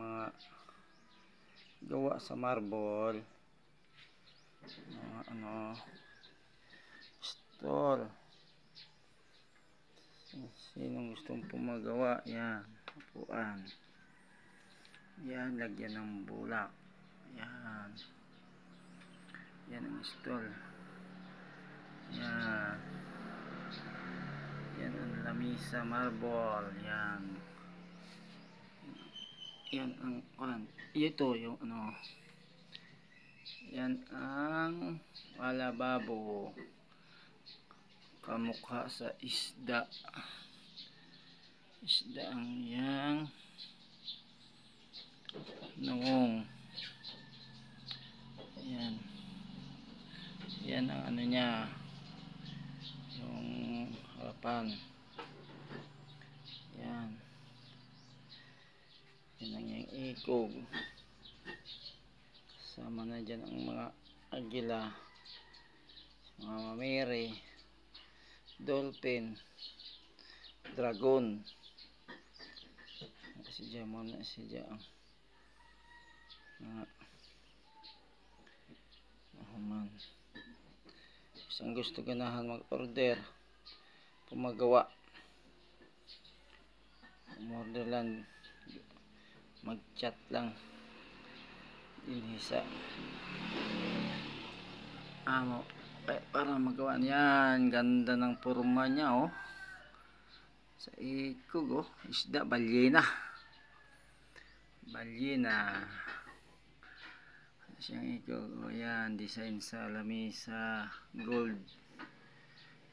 mga gawa sa marble, mga stall. Sinong gustong pumagawa, yan, upuan, yan, lagyan ng bulak, yan, yan ang stall, yan, yan ang lamisa marble, yan, yan ang ito yung yan ang alababo, kamukha sa isda ang yang noong, yan, yan ang niya, yung harapan, yan, yan ang yung ikog, sama na dyan ang mga agila, mga mamere, dolphin, dragon, si Jamon na si Jang man. Isang gusto ganahan mag-order, pumagawa, umorder lang, mag-chat lang din sa amo para magawa niyan. Ganda ng forma niya, oh, sa ikog, oh, isda, balyena, siyang ikog, oh, yan, design sa lamisa, gold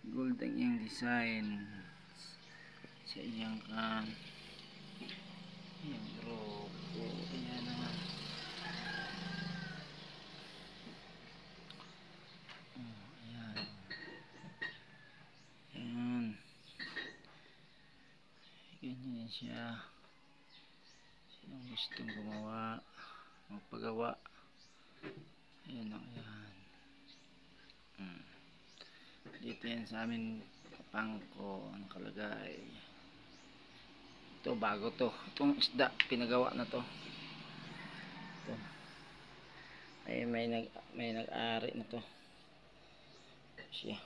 ang iyang design sa iyang yung grupo, ayan naman, ayan, ayan, ganyan siya. Sinong gustong gumawa, magpagawa, ayan o, ayan. Dito yan sa amin pangko, ang kalagay. Ito bago to, itong isda pinagawa na to. Ito ay may nag-ari na to siya.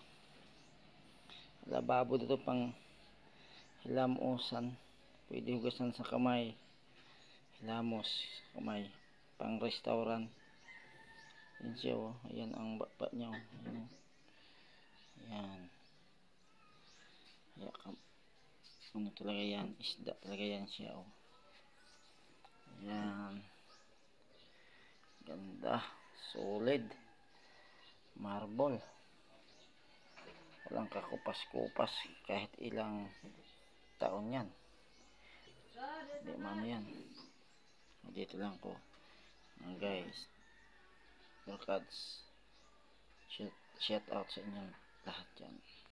Lababo dito pang hilamusan, pwede hugasan sa kamay, hilamos kamay, pang restaurant. Yan siya, oh, ayan ang baba niya, oh, ayan, ayan. Ano talaga yan, isda talaga yan siya, oh, ayan, ganda, solid marble, walang kakupas-kupas kahit ilang taon yan, di man yan. Dito lang ko, guys, shout out sa inyong lahat yan.